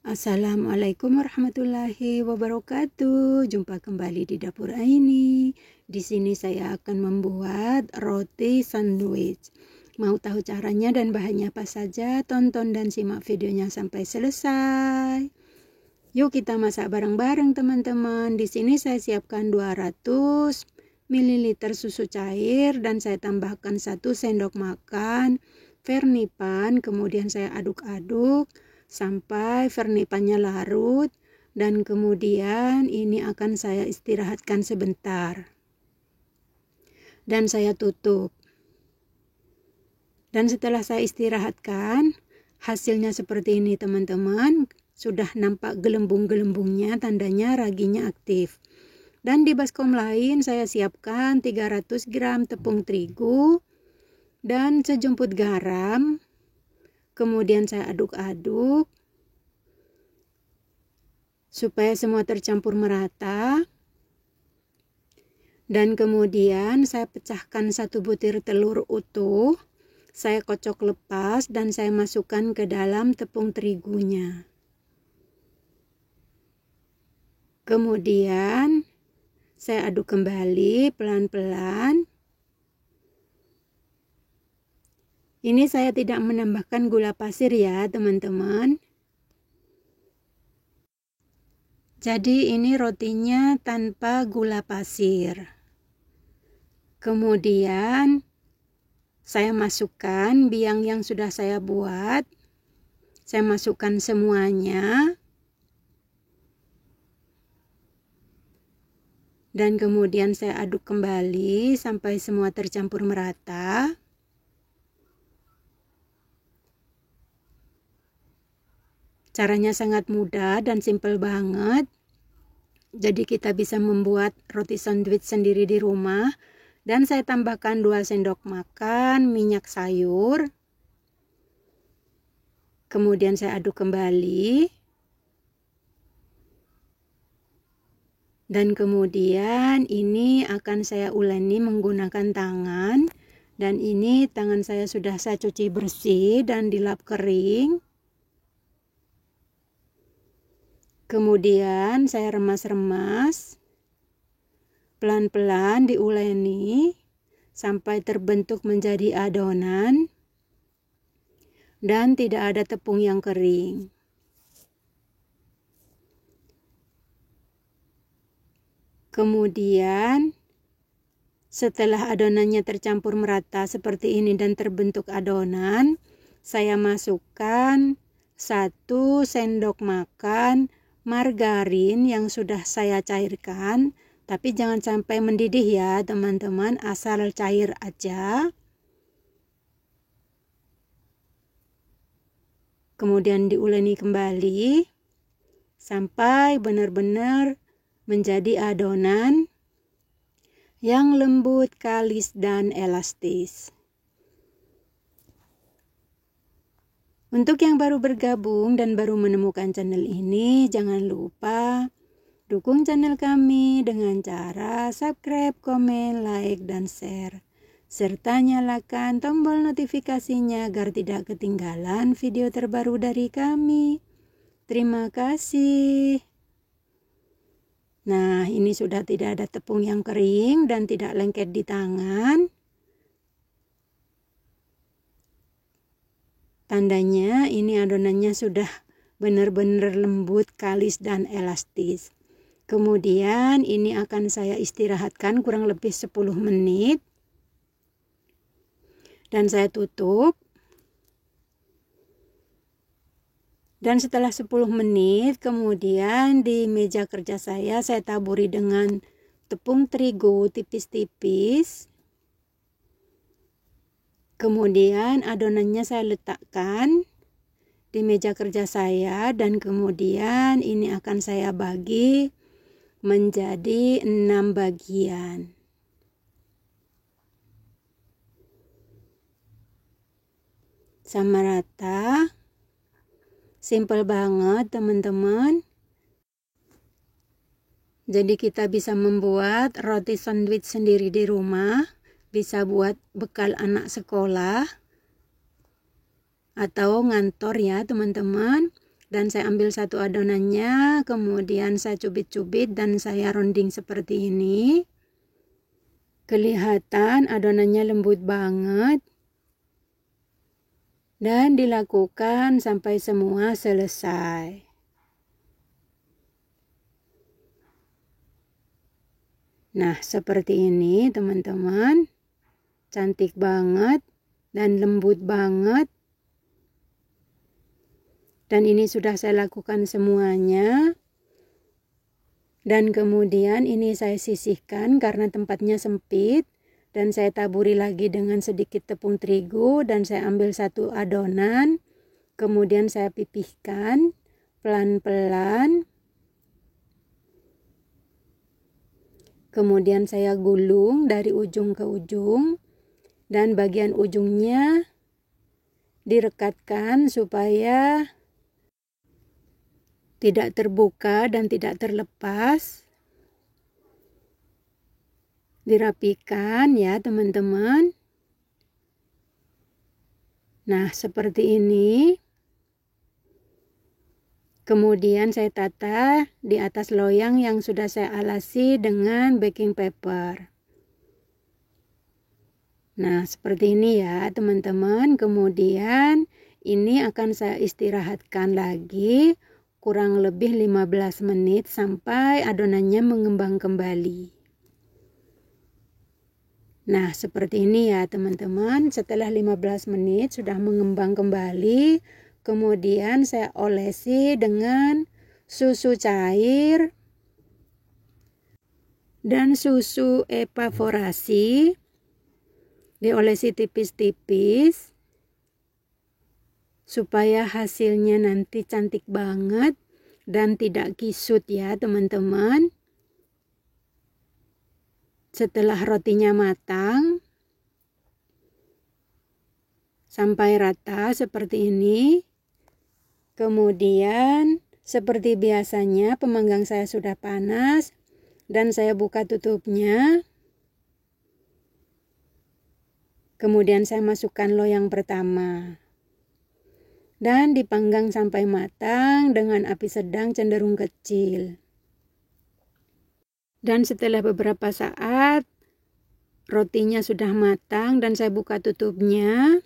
Assalamualaikum warahmatullahi wabarakatuh. Jumpa kembali di dapur Aini. Di sini saya akan membuat roti sandwich. Mau tahu caranya dan bahannya apa saja? Tonton dan simak videonya sampai selesai. Yuk kita masak bareng-bareng teman-teman. Di sini saya siapkan 200 ml susu cair dan saya tambahkan 1 sendok makan vernipan. Kemudian saya aduk-aduk sampai vernipannya larut dan kemudian ini akan saya istirahatkan sebentar dan saya tutup. Dan setelah saya istirahatkan, hasilnya seperti ini teman-teman. Sudah nampak gelembung-gelembungnya, tandanya raginya aktif. Dan di baskom lain saya siapkan 300 gram tepung terigu dan sejumput garam. Kemudian saya aduk-aduk supaya semua tercampur merata. Dan kemudian saya pecahkan 1 butir telur utuh. Saya kocok lepas dan saya masukkan ke dalam tepung terigunya. Kemudian saya aduk kembali pelan-pelan. Ini saya tidak menambahkan gula pasir ya teman-teman. Jadi ini rotinya tanpa gula pasir. Kemudian saya masukkan biang yang sudah saya buat. Saya masukkan semuanya. Dan kemudian saya aduk kembali sampai semua tercampur merata. Caranya sangat mudah dan simpel banget. Jadi kita bisa membuat roti sandwich sendiri di rumah. Dan saya tambahkan 2 sendok makan minyak sayur. Kemudian saya aduk kembali. Dan kemudian ini akan saya uleni menggunakan tangan. Dan ini tangan saya sudah saya cuci bersih dan dilap kering. Kemudian saya remas-remas, pelan-pelan diuleni sampai terbentuk menjadi adonan dan tidak ada tepung yang kering. Kemudian setelah adonannya tercampur merata seperti ini dan terbentuk adonan, saya masukkan 1 sendok makan margarin yang sudah saya cairkan, tapi jangan sampai mendidih ya teman-teman, asal cair aja. Kemudian diuleni kembali sampai benar-benar menjadi adonan yang lembut, kalis, dan elastis. Untuk yang baru bergabung dan baru menemukan channel ini, jangan lupa dukung channel kami dengan cara subscribe, komen, like, dan share. Serta nyalakan tombol notifikasinya agar tidak ketinggalan video terbaru dari kami. Terima kasih. Nah, ini sudah tidak ada tepung yang kering dan tidak lengket di tangan. Tandanya ini adonannya sudah benar-benar lembut, kalis, dan elastis. Kemudian ini akan saya istirahatkan kurang lebih 10 menit. Dan saya tutup. Dan setelah 10 menit kemudian di meja kerja saya taburi dengan tepung terigu tipis-tipis. Kemudian adonannya saya letakkan di meja kerja saya dan kemudian ini akan saya bagi menjadi 6 bagian. Sama rata. Simple banget teman-teman. Jadi kita bisa membuat roti sandwich sendiri di rumah. Bisa buat bekal anak sekolah atau ngantor ya teman-teman. Dan saya ambil satu adonannya, kemudian saya cubit-cubit dan saya rounding seperti ini. Kelihatan adonannya lembut banget. Dan dilakukan sampai semua selesai. Nah, seperti ini teman-teman. Cantik banget dan lembut banget. Dan ini sudah saya lakukan semuanya. Dan kemudian ini saya sisihkan karena tempatnya sempit. Dan saya taburi lagi dengan sedikit tepung terigu. Dan saya ambil satu adonan. Kemudian saya pipihkan pelan-pelan. Kemudian saya gulung dari ujung ke ujung. Dan bagian ujungnya direkatkan supaya tidak terbuka dan tidak terlepas. Dirapikan ya teman-teman. Nah, seperti ini. Kemudian saya tata di atas loyang yang sudah saya alasi dengan baking paper. Nah, seperti ini ya teman-teman. Kemudian ini akan saya istirahatkan lagi kurang lebih 15 menit sampai adonannya mengembang kembali. Nah, seperti ini ya teman-teman. Setelah 15 menit sudah mengembang kembali. Kemudian saya olesi dengan susu cair dan susu evaporasi. Diolesi tipis-tipis supaya hasilnya nanti cantik banget dan tidak kisut ya teman-teman. Setelah rotinya matang sampai rata seperti ini, kemudian seperti biasanya pemanggang saya sudah panas dan saya buka tutupnya. Kemudian saya masukkan loyang pertama. Dan dipanggang sampai matang dengan api sedang cenderung kecil. Dan setelah beberapa saat rotinya sudah matang dan saya buka tutupnya.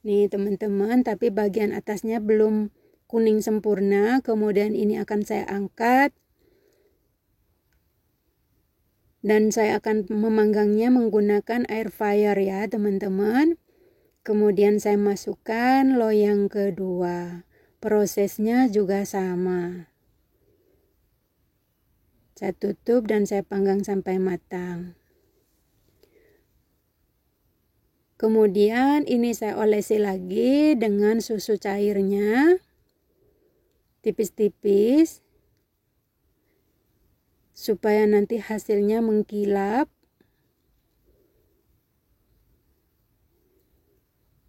Nih teman-teman, tapi bagian atasnya belum kuning sempurna. Kemudian ini akan saya angkat. Dan saya akan memanggangnya menggunakan air fryer ya teman-teman. Kemudian saya masukkan loyang kedua. Prosesnya juga sama. Saya tutup dan saya panggang sampai matang. Kemudian ini saya olesi lagi dengan susu cairnya. Tipis-tipis. Supaya nanti hasilnya mengkilap.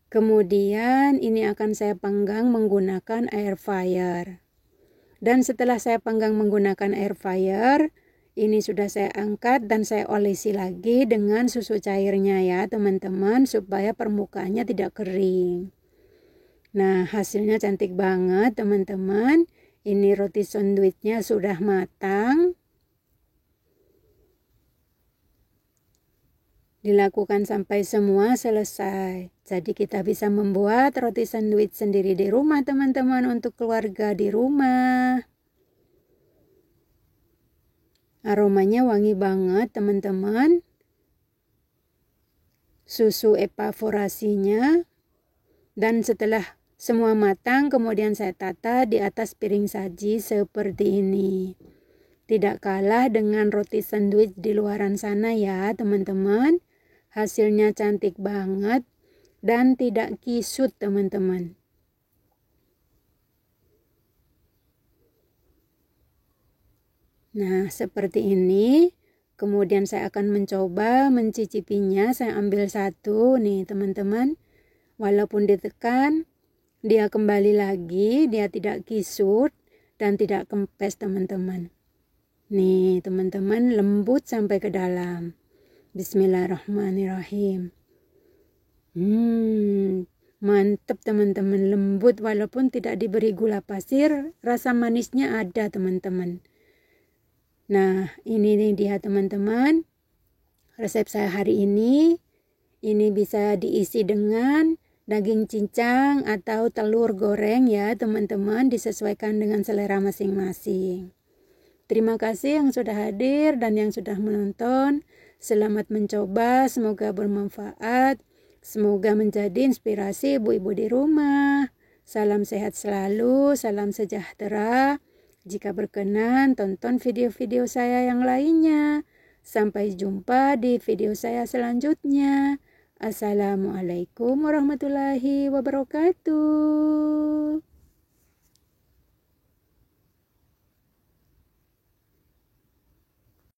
Kemudian ini akan saya panggang menggunakan air fryer. Dan setelah saya panggang menggunakan air fryer, ini sudah saya angkat dan saya olesi lagi dengan susu cairnya ya teman-teman, supaya permukaannya tidak kering. Nah, hasilnya cantik banget teman-teman. Ini roti sandwichnya sudah matang. Dilakukan sampai semua selesai. Jadi kita bisa membuat roti sandwich sendiri di rumah teman-teman, untuk keluarga di rumah. Aromanya wangi banget teman-teman. Susu evaporasinya. Dan setelah semua matang kemudian saya tata di atas piring saji seperti ini. Tidak kalah dengan roti sandwich di luaran sana ya teman-teman. Hasilnya cantik banget dan tidak kisut teman-teman. Nah, seperti ini. Kemudian saya akan mencoba mencicipinya. Saya ambil satu nih teman-teman. Walaupun ditekan, dia kembali lagi, dia tidak kisut dan tidak kempes teman-teman. Nih teman-teman, lembut sampai ke dalam. Bismillahirrahmanirrahim. Mantap teman-teman, lembut walaupun tidak diberi gula pasir, rasa manisnya ada teman-teman. Nah, ini nih dia teman-teman, resep saya hari ini. Ini bisa diisi dengan daging cincang atau telur goreng ya teman-teman, disesuaikan dengan selera masing-masing. Terima kasih yang sudah hadir dan yang sudah menonton. Selamat mencoba, semoga bermanfaat. Semoga menjadi inspirasi ibu-ibu di rumah. Salam sehat selalu, salam sejahtera. Jika berkenan, tonton video-video saya yang lainnya. Sampai jumpa di video saya selanjutnya. Assalamualaikum warahmatullahi wabarakatuh.